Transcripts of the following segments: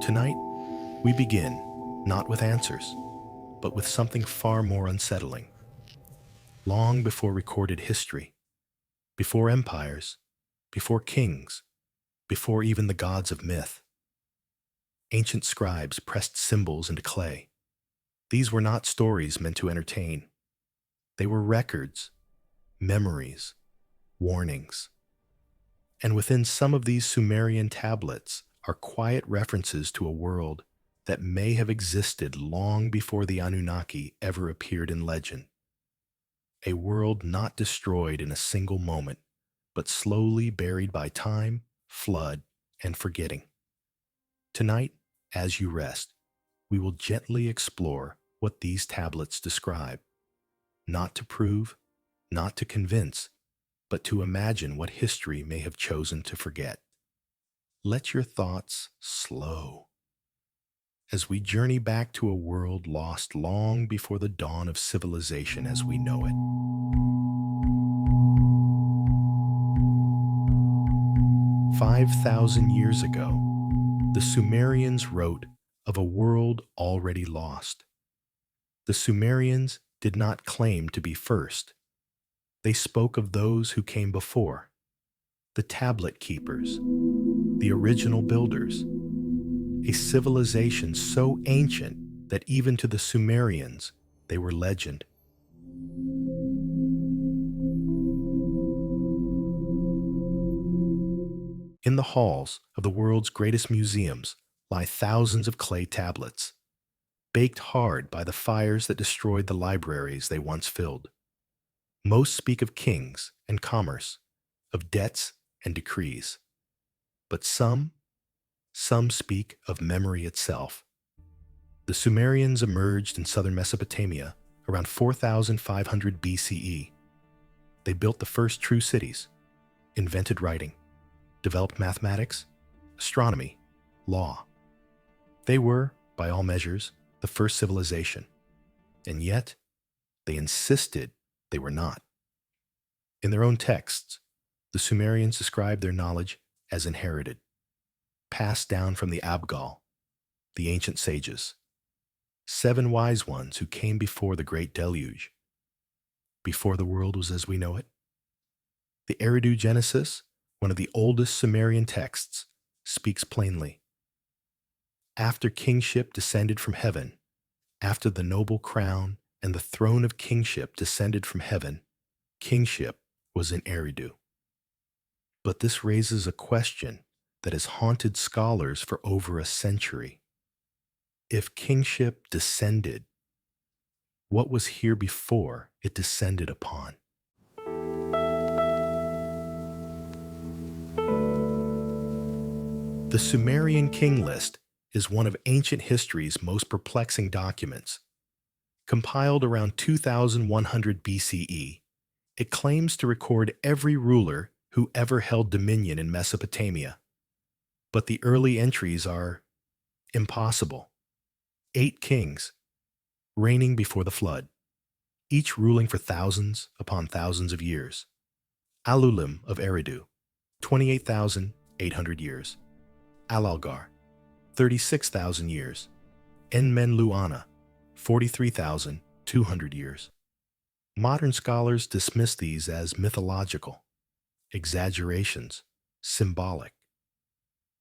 Tonight, we begin not with answers, but with something far more unsettling. Long before recorded history, before empires, before kings, before even the gods of myth, ancient scribes pressed symbols into clay. These were not stories meant to entertain. They were records, memories, warnings. And within some of these Sumerian tablets are quiet references to a world that may have existed long before the Anunnaki ever appeared in legend. A world not destroyed in a single moment, but slowly buried by time, flood, and forgetting. Tonight, as you rest, we will gently explore what these tablets describe, not to prove, not to convince, but to imagine what history may have chosen to forget. Let your thoughts slow as we journey back to a world lost long before the dawn of civilization as we know it. 5,000 years ago, the Sumerians wrote of a world already lost. The Sumerians did not claim to be first. They spoke of those who came before, the tablet keepers, the original builders, a civilization so ancient that even to the Sumerians they were legend. In the halls of the world's greatest museums lie thousands of clay tablets, baked hard by the fires that destroyed the libraries they once filled. Most speak of kings and commerce, of debts and decrees. But some speak of memory itself. The Sumerians emerged in southern Mesopotamia around 4,500 BCE. They built the first true cities, invented writing, developed mathematics, astronomy, law. They were, by all measures, the first civilization. And yet, they insisted they were not. In their own texts, the Sumerians described their knowledge as inherited, passed down from the Abgal, the ancient sages, 7 wise ones who came before the great deluge, before the world was as we know it. The Eridu Genesis, one of the oldest Sumerian texts, speaks plainly. After kingship descended from heaven, after the noble crown and the throne of kingship descended from heaven, kingship was in Eridu. But this raises a question that has haunted scholars for over a century. If kingship descended, what was here before it descended upon? The Sumerian king list is one of ancient history's most perplexing documents. Compiled around 2100 BCE, it claims to record every ruler who ever held dominion in Mesopotamia. But the early entries are impossible. 8 kings, reigning before the flood, each ruling for thousands upon thousands of years. Alulim of Eridu, 28,800 years. Alalgar, 36,000 years. Enmenluana, 43,200 years. Modern scholars dismiss these as mythological, exaggerations, symbolic.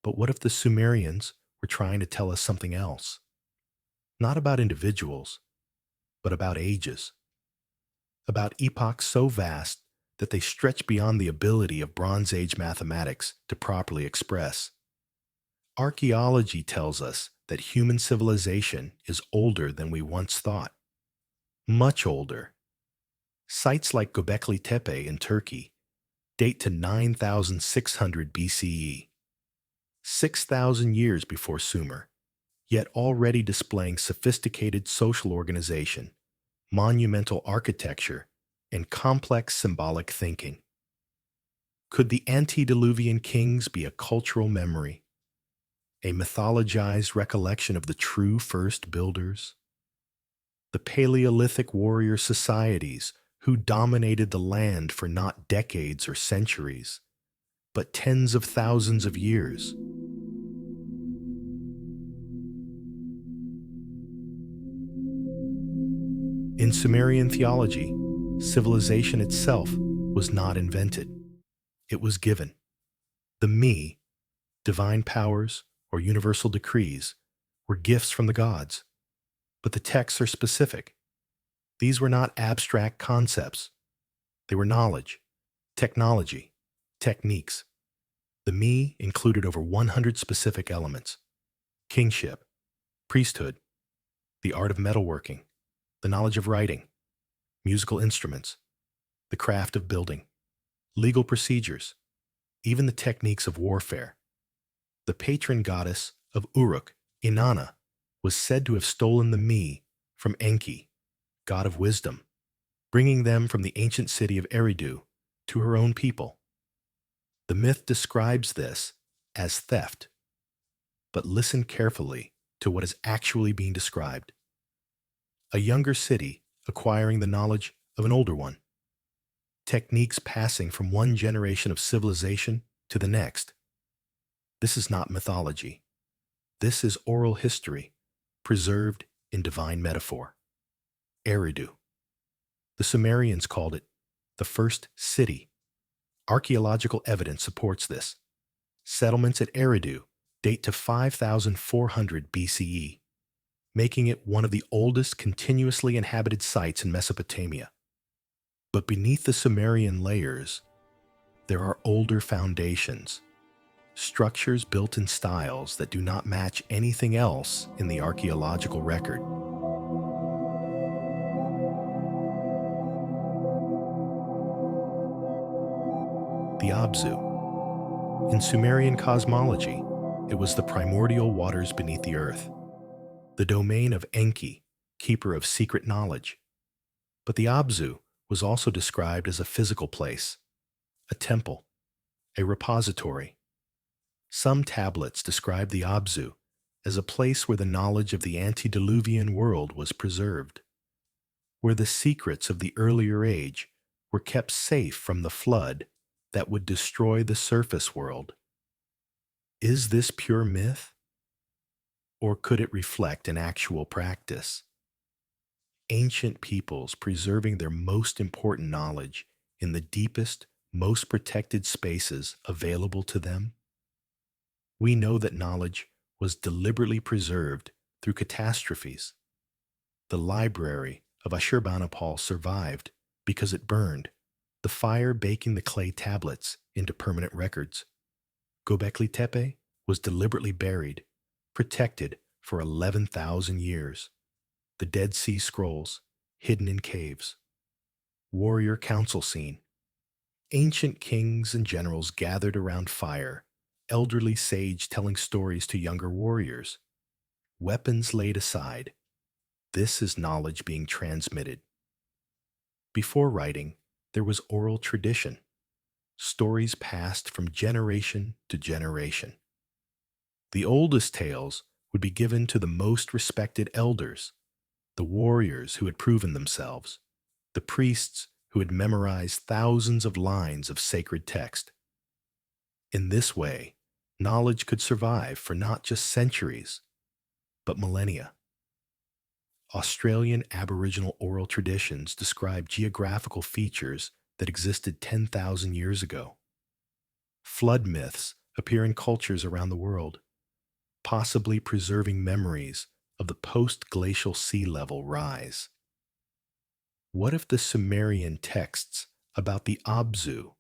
But what if the Sumerians were trying to tell us something else? Not about individuals, but about ages. About epochs so vast that they stretch beyond the ability of Bronze Age mathematics to properly express. Archaeology tells us that human civilization is older than we once thought. Much older. Sites like Göbekli Tepe in Turkey date to 9,600 BCE, 6,000 years before Sumer, yet already displaying sophisticated social organization, monumental architecture, and complex symbolic thinking. Could the antediluvian kings be a cultural memory, a mythologized recollection of the true first builders? The Paleolithic warrior societies who dominated the land for not decades or centuries, but tens of thousands of years. In Sumerian theology, civilization itself was not invented. It was given. The me, divine powers, or universal decrees, were gifts from the gods. But the texts are specific. These were not abstract concepts. They were knowledge, technology, techniques. The me included over 100 specific elements: kingship, priesthood, the art of metalworking, the knowledge of writing, musical instruments, the craft of building, legal procedures, even the techniques of warfare. The patron goddess of Uruk, Inanna, was said to have stolen the me from Enki, god of wisdom, bringing them from the ancient city of Eridu to her own people. The myth describes this as theft. But listen carefully to what is actually being described. A younger city acquiring the knowledge of an older one. Techniques passing from one generation of civilization to the next. This is not mythology. This is oral history, preserved in divine metaphor. Eridu. The Sumerians called it the first city. Archaeological evidence supports this. Settlements at Eridu date to 5,400 BCE, making it one of the oldest continuously inhabited sites in Mesopotamia. But beneath the Sumerian layers, there are older foundations, structures built in styles that do not match anything else in the archaeological record. The Abzu. In Sumerian cosmology, it was the primordial waters beneath the earth, the domain of Enki, keeper of secret knowledge. But the Abzu was also described as a physical place, a temple, a repository. Some tablets describe the Abzu as a place where the knowledge of the antediluvian world was preserved, where the secrets of the earlier age were kept safe from the flood that would destroy the surface world. Is this pure myth? Or could it reflect an actual practice? Ancient peoples preserving their most important knowledge in the deepest, most protected spaces available to them? We know that knowledge was deliberately preserved through catastrophes. The library of Ashurbanipal survived because it burned, the fire baking the clay tablets into permanent records. Göbekli Tepe was deliberately buried, protected for 11,000 years. The Dead Sea Scrolls, hidden in caves. Warrior council scene. Ancient kings and generals gathered around fire, elderly sage telling stories to younger warriors. Weapons laid aside. This is knowledge being transmitted. Before writing, there was oral tradition. Stories passed from generation to generation. The oldest tales would be given to the most respected elders, the warriors who had proven themselves, the priests who had memorized thousands of lines of sacred text. In this way, knowledge could survive for not just centuries, but millennia. Australian Aboriginal oral traditions describe geographical features that existed 10,000 years ago. Flood myths appear in cultures around the world, possibly preserving memories of the post-glacial sea level rise. What if the Sumerian texts about the Abzu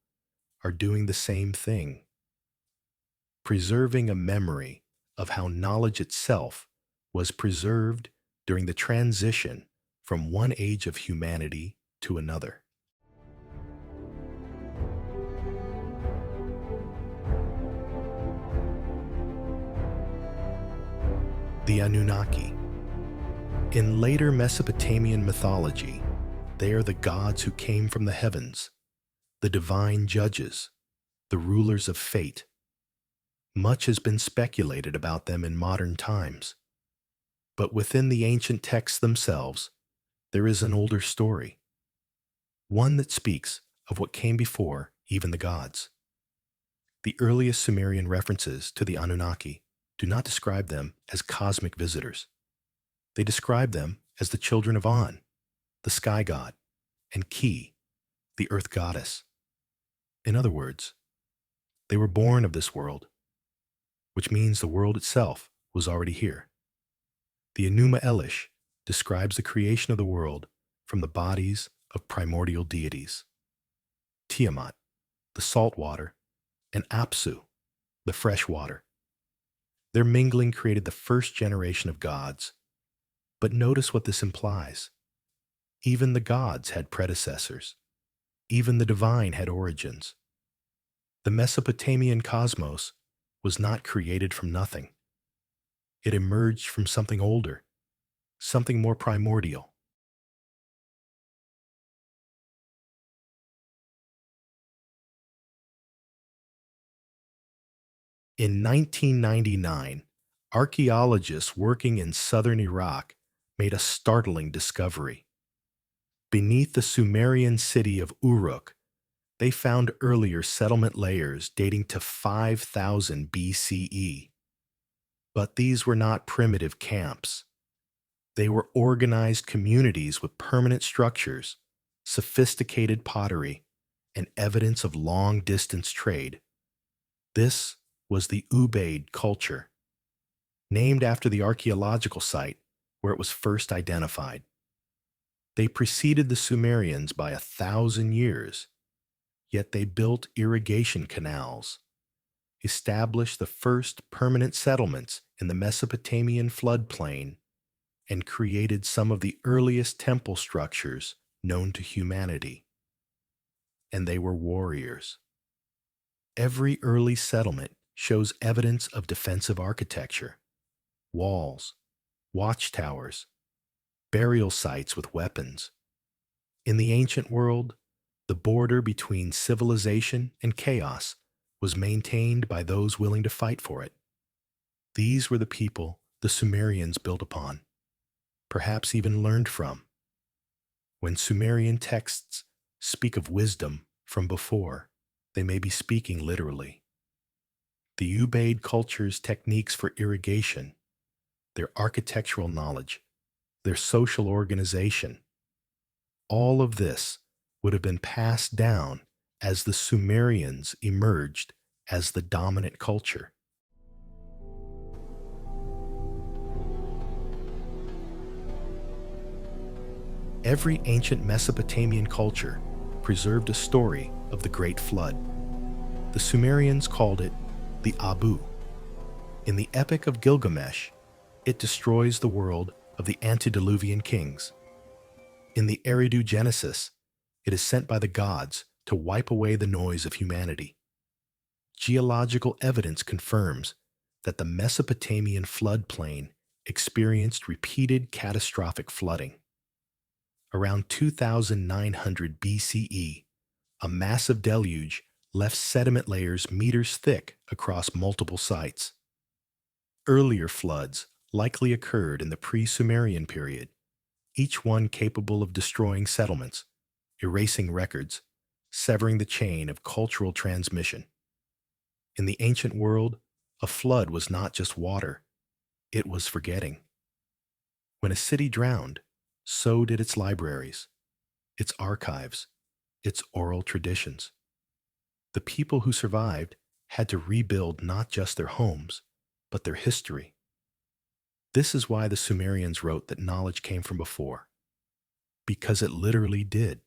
are doing the same thing? Preserving a memory of how knowledge itself was preserved during the transition from one age of humanity to another. The Anunnaki. In later Mesopotamian mythology, they are the gods who came from the heavens, the divine judges, the rulers of fate. Much has been speculated about them in modern times. But within the ancient texts themselves, there is an older story, one that speaks of what came before even the gods. The earliest Sumerian references to the Anunnaki do not describe them as cosmic visitors. They describe them as the children of An, the sky god, and Ki, the earth goddess. In other words, they were born of this world, which means the world itself was already here. The Enuma Elish describes the creation of the world from the bodies of primordial deities. Tiamat, the salt water, and Apsu, the fresh water. Their mingling created the first generation of gods. But notice what this implies. Even the gods had predecessors. Even the divine had origins. The Mesopotamian cosmos was not created from nothing. It emerged from something older, something more primordial. In 1999, archaeologists working in southern Iraq made a startling discovery. Beneath the Sumerian city of Uruk, they found earlier settlement layers dating to 5000 BCE. But these were not primitive camps. They were organized communities with permanent structures, sophisticated pottery, and evidence of long-distance trade. This was the Ubaid culture, named after the archaeological site where it was first identified. They preceded the Sumerians by 1,000 years, yet they built irrigation canals, established the first permanent settlements in the Mesopotamian floodplain, and created some of the earliest temple structures known to humanity. And they were warriors. Every early settlement shows evidence of defensive architecture: walls, watchtowers, burial sites with weapons. In the ancient world, the border between civilization and chaos was maintained by those willing to fight for it. These were the people the Sumerians built upon, perhaps even learned from. When Sumerian texts speak of wisdom from before, they may be speaking literally. The Ubaid culture's techniques for irrigation, their architectural knowledge, their social organization, all of this would have been passed down as the Sumerians emerged as the dominant culture. Every ancient Mesopotamian culture preserved a story of the Great Flood. The Sumerians called it the Abu. In the Epic of Gilgamesh, it destroys the world of the antediluvian kings. In the Eridu Genesis, it is sent by the gods to wipe away the noise of humanity. Geological evidence confirms that the Mesopotamian floodplain experienced repeated catastrophic flooding. Around 2900 BCE, a massive deluge left sediment layers meters thick across multiple sites. Earlier floods likely occurred in the pre-Sumerian period, each one capable of destroying settlements, erasing records, severing the chain of cultural transmission. In the ancient world, a flood was not just water, it was forgetting. When a city drowned, so did its libraries, its archives, its oral traditions. The people who survived had to rebuild not just their homes, but their history. This is why the Sumerians wrote that knowledge came from before, because it literally did.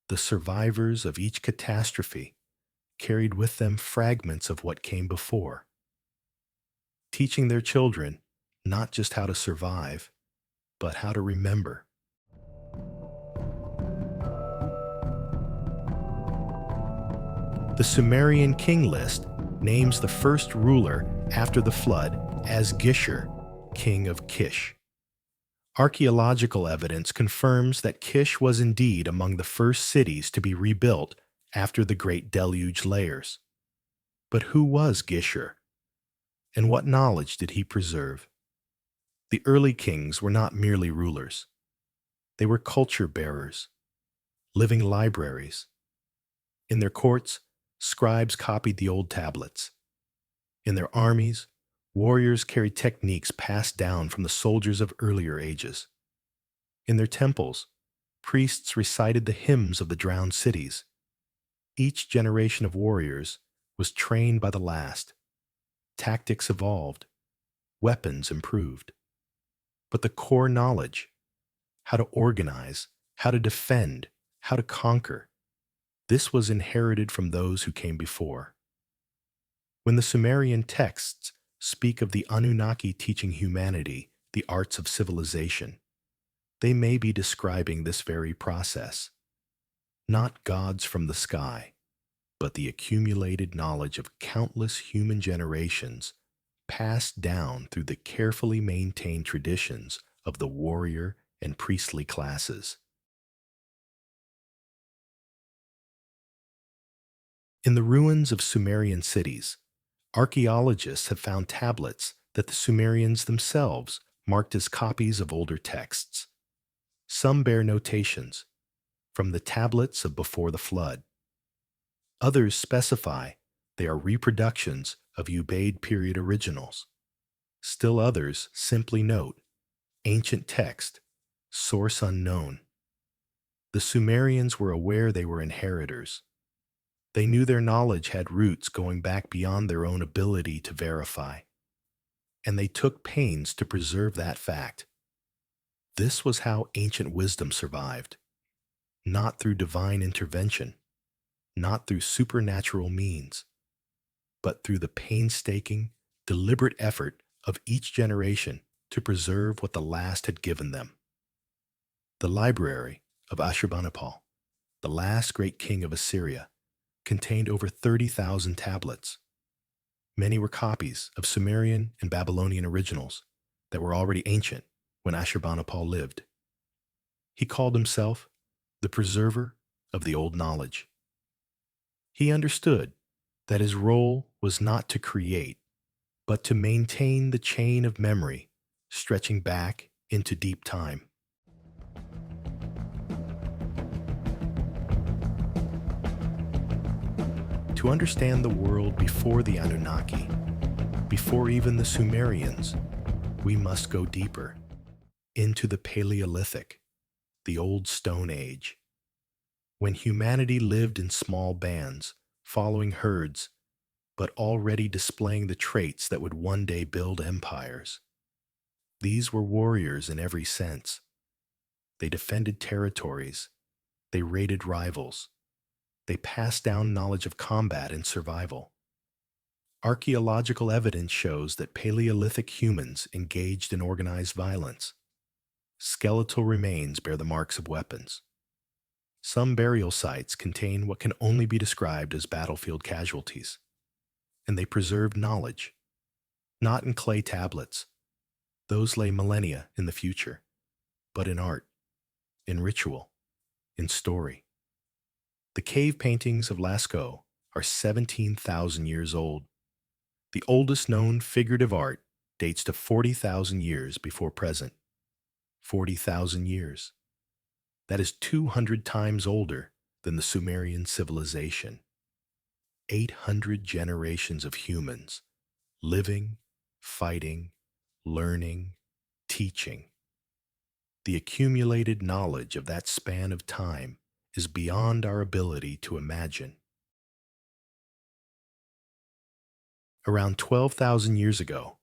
The survivors of each catastrophe carried with them fragments of what came before, teaching their children not just how to survive, but how to remember. The Sumerian king list names the first ruler after the flood as Gishur, king of Kish. Archaeological evidence confirms that Kish was indeed among the first cities to be rebuilt after the Great Deluge layers. But who was Gishur? And what knowledge did he preserve? The early kings were not merely rulers. They were culture bearers, living libraries. In their courts, scribes copied the old tablets. In their armies, warriors carried techniques passed down from the soldiers of earlier ages. In their temples, Priests recited the hymns of the drowned cities. Each generation of warriors was trained by the last. Tactics evolved, weapons improved. But the core knowledge, how to organize, how to defend, how to conquer, this was inherited from those who came before. When the Sumerian texts speak of the Anunnaki teaching humanity the arts of civilization, they may be describing this very process. Not gods from the sky, but the accumulated knowledge of countless human generations passed down through the carefully maintained traditions of the warrior and priestly classes. In the ruins of Sumerian cities, archaeologists have found tablets that the Sumerians themselves marked as copies of older texts. Some bear notations from the tablets of before the flood. Others specify they are reproductions of Ubaid period originals. Still others simply note, ancient text, source unknown. The Sumerians were aware they were inheritors. They knew their knowledge had roots going back beyond their own ability to verify. And they took pains to preserve that fact. This was how ancient wisdom survived. Not through divine intervention, not through supernatural means, but through the painstaking, deliberate effort of each generation to preserve what the last had given them. The library of Ashurbanipal, the last great king of Assyria, contained over 30,000 tablets. Many were copies of Sumerian and Babylonian originals that were already ancient when Ashurbanipal lived. He called himself the preserver of the old knowledge. He understood that his role was not to create, but to maintain the chain of memory stretching back into deep time. To understand the world before the Anunnaki, before even the Sumerians, we must go deeper into the Paleolithic, the Old Stone Age, when humanity lived in small bands, following herds, but already displaying the traits that would one day build empires. These were warriors in every sense. They defended territories. They raided rivals. They passed down knowledge of combat and survival. Archaeological evidence shows that Paleolithic humans engaged in organized violence. Skeletal remains bear the marks of weapons. Some burial sites contain what can only be described as battlefield casualties, and they preserved knowledge, not in clay tablets. Those lay millennia in the future, but in art, in ritual, in story. The cave paintings of Lascaux are 17,000 years old. The oldest known figurative art dates to 40,000 years before present. 40,000 years. That is 200 times older than the Sumerian civilization. 800 generations of humans, living, fighting, learning, teaching. The accumulated knowledge of that span of time is beyond our ability to imagine. Around 12,000 years ago,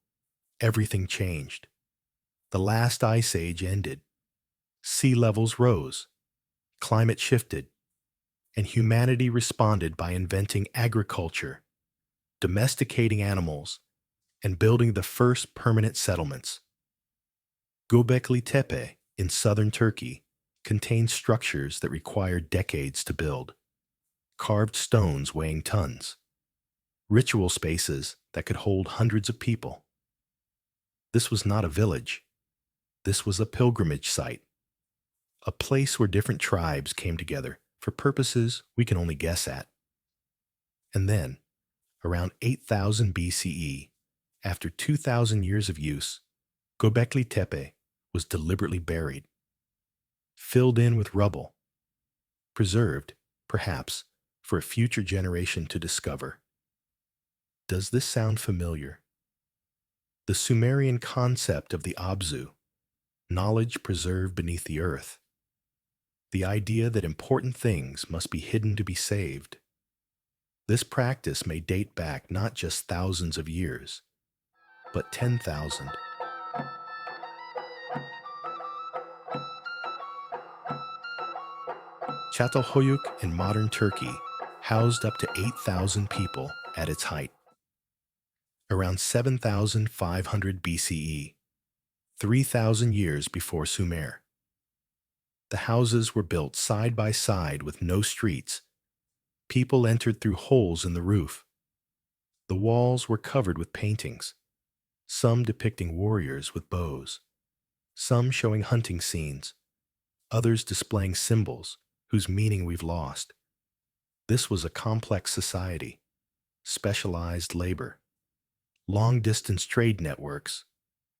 everything changed. The last ice age ended. Sea levels rose, climate shifted, and humanity responded by inventing agriculture, domesticating animals, and building the first permanent settlements. Göbekli Tepe in southern Turkey contains structures that required decades to build, carved stones weighing tons, ritual spaces that could hold hundreds of people. This was not a village. This was a pilgrimage site, a place where different tribes came together for purposes we can only guess at. And then, around 8000 BCE, after 2,000 years of use, Göbekli Tepe was deliberately buried, filled in with rubble, preserved, perhaps, for a future generation to discover. Does this sound familiar? The Sumerian concept of the Abzu, knowledge preserved beneath the earth. the idea that important things must be hidden to be saved. This practice may date back not just thousands of years, but 10,000. Çatalhöyük in modern Turkey housed up to 8,000 people at its height. Around 7,500 BCE, 3,000 years before Sumer. The houses were built side by side with no streets. People entered through holes in the roof. The walls were covered with paintings, some depicting warriors with bows, some showing hunting scenes, others displaying symbols whose meaning we've lost. This was a complex society, specialized labor, long-distance trade networks,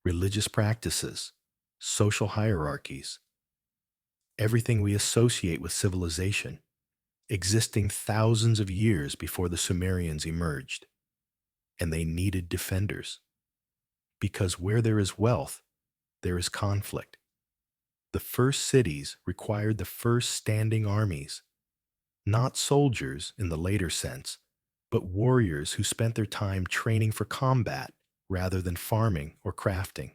religious practices, social hierarchies. Everything we associate with civilization, existing thousands of years before the Sumerians emerged. And they needed defenders. Because where there is wealth, there is conflict. The first cities required the first standing armies, not soldiers in the later sense, but warriors who spent their time training for combat rather than farming or crafting.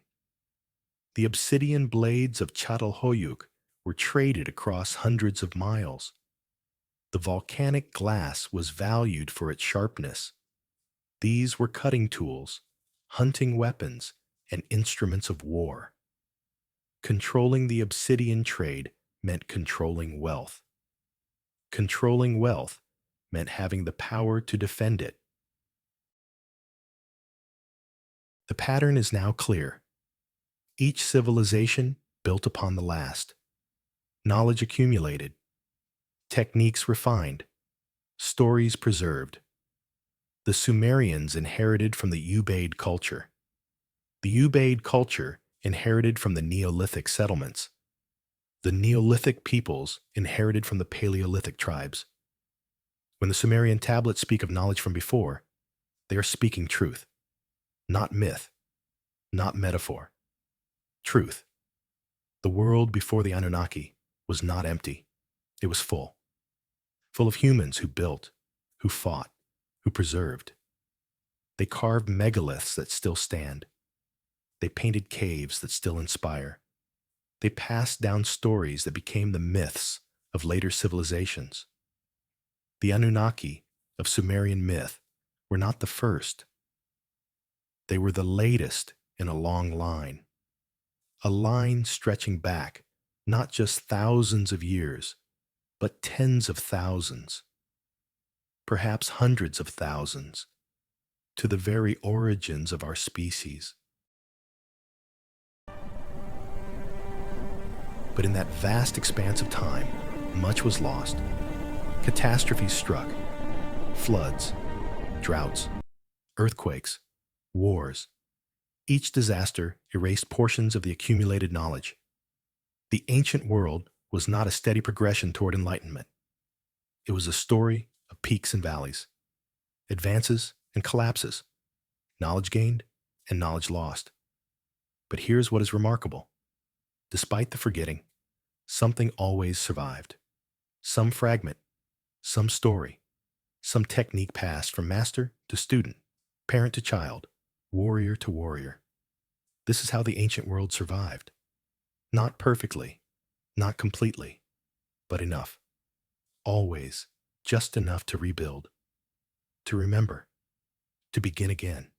The obsidian blades of Çatalhöyük were traded across hundreds of miles. The volcanic glass was valued for its sharpness. These were cutting tools, hunting weapons, and instruments of war. Controlling the obsidian trade meant controlling wealth. Controlling wealth meant having the power to defend it. The pattern is now clear. Each civilization built upon the last. Knowledge accumulated. Techniques refined. Stories preserved. The Sumerians inherited from the Ubaid culture. The Ubaid culture inherited from the Neolithic settlements. The Neolithic peoples inherited from the Paleolithic tribes. When the Sumerian tablets speak of knowledge from before, they are speaking truth, not myth, not metaphor. Truth. The world before the Anunnaki was not empty. It was full. Full of humans who built, who fought, who preserved. They carved megaliths that still stand. They painted caves that still inspire. They passed down stories that became the myths of later civilizations. The Anunnaki of Sumerian myth were not the first. They were the latest in a long line. A line stretching back not just thousands of years, but tens of thousands, perhaps hundreds of thousands, to the very origins of our species. But in that vast expanse of time, much was lost. Catastrophes struck. Floods, droughts, earthquakes, wars. Each disaster erased portions of the accumulated knowledge. The ancient world was not a steady progression toward enlightenment. It was a story of peaks and valleys, advances and collapses, knowledge gained and knowledge lost. But here's what is remarkable. Despite the forgetting, something always survived. Some fragment, some story, some technique passed from master to student, parent to child, warrior to warrior. This is how the ancient world survived. Not perfectly, not completely, but enough. Always just enough to rebuild, to remember, to begin again.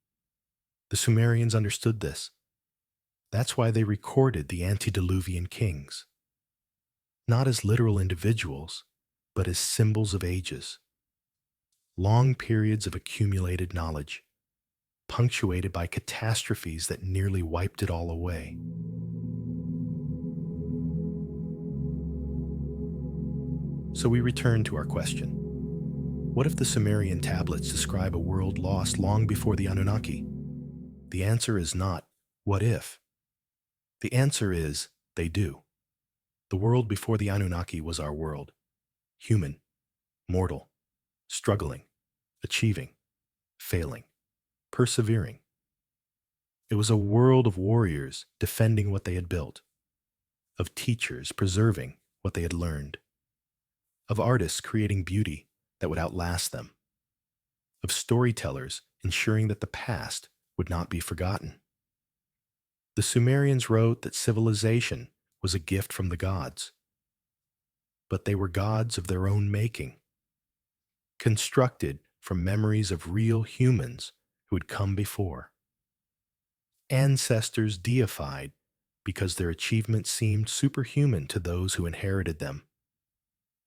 The Sumerians understood this. That's why they recorded the antediluvian kings, not as literal individuals, but as symbols of ages. Long periods of accumulated knowledge, punctuated by catastrophes that nearly wiped it all away. So we return to our question. What if the Sumerian tablets describe a world lost long before the Anunnaki? The answer is not, what if? The answer is, they do. The world before the Anunnaki was our world. Human, mortal, struggling, achieving, failing, persevering. It was a world of warriors defending what they had built, of teachers preserving what they had learned, of artists creating beauty that would outlast them, of storytellers ensuring that the past would not be forgotten. The Sumerians wrote that civilization was a gift from the gods, but they were gods of their own making, constructed from memories of real humans who had come before. Ancestors deified because their achievements seemed superhuman to those who inherited them.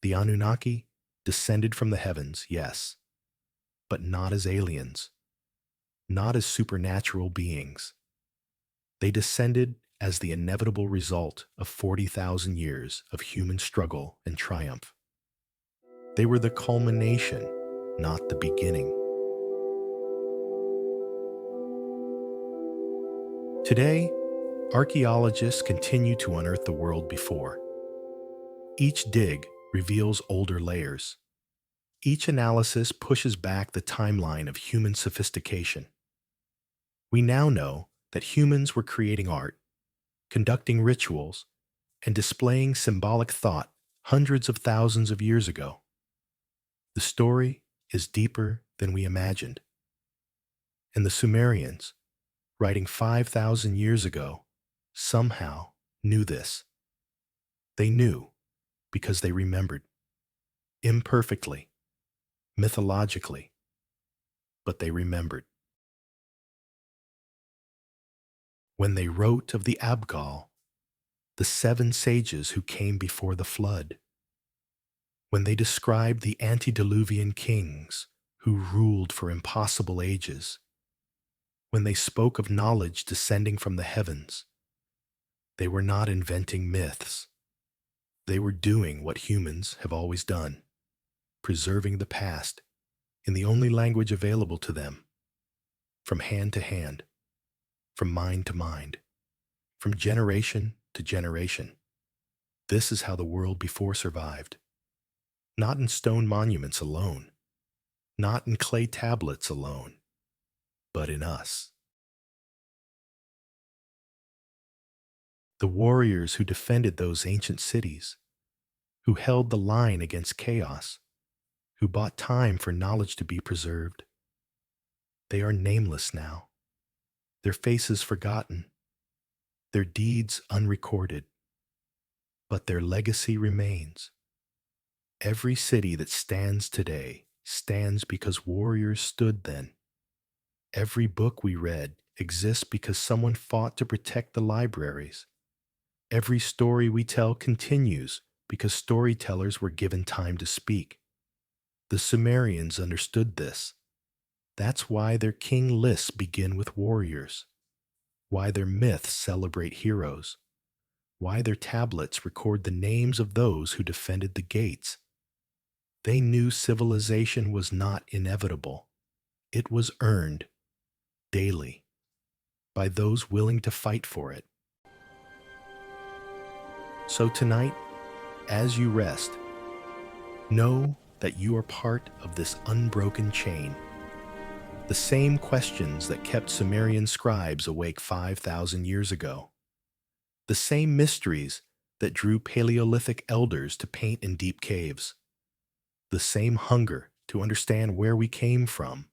The Anunnaki descended from the heavens, yes, but not as aliens, not as supernatural beings. They descended as the inevitable result of 40,000 years of human struggle and triumph. They were the culmination, not the beginning. Today, archaeologists continue to unearth the world before. Each dig reveals older layers. Each analysis pushes back the timeline of human sophistication. We now know that humans were creating art, conducting rituals, and displaying symbolic thought hundreds of thousands of years ago. The story is deeper than we imagined. And the Sumerians, writing 5,000 years ago, somehow knew this. They knew because they remembered. Imperfectly, mythologically, but they remembered. When they wrote of the Abgal, the 7 sages who came before the flood, when they described the antediluvian kings who ruled for impossible ages, when they spoke of knowledge descending from the heavens, they were not inventing myths. They were doing what humans have always done, preserving the past in the only language available to them, from hand to hand, from mind to mind, from generation to generation. This is how the world before survived. Not in stone monuments alone, not in clay tablets alone, but in us. The warriors who defended those ancient cities, who held the line against chaos, who bought time for knowledge to be preserved. They are nameless now, their faces forgotten, their deeds unrecorded, but their legacy remains. Every city that stands today stands because warriors stood then. Every book we read exists because someone fought to protect the libraries. Every story we tell continues because storytellers were given time to speak. The Sumerians understood this. That's why their king lists begin with warriors, why their myths celebrate heroes, why their tablets record the names of those who defended the gates. They knew civilization was not inevitable. It was earned daily by those willing to fight for it. So tonight, as you rest, know that you are part of this unbroken chain. The same questions that kept Sumerian scribes awake 5,000 years ago. The same mysteries that drew Paleolithic elders to paint in deep caves. The same hunger to understand where we came from.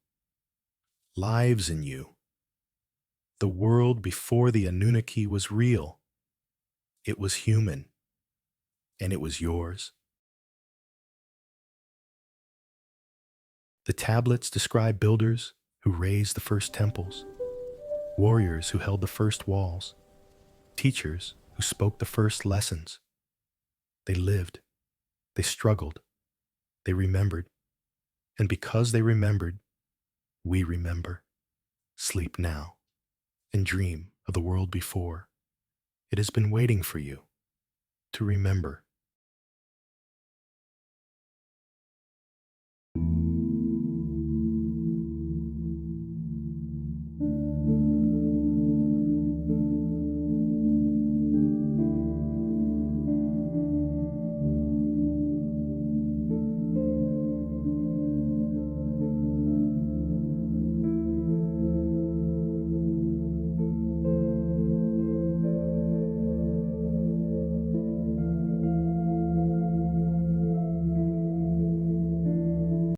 Lives in you. The world before the Anunnaki was real. It was human. And it was yours. The tablets describe builders who raised the first temples, warriors who held the first walls, teachers who spoke the first lessons. They lived, they struggled, they remembered, and because they remembered, we remember. Sleep now and dream of the world before. It has been waiting for you to remember.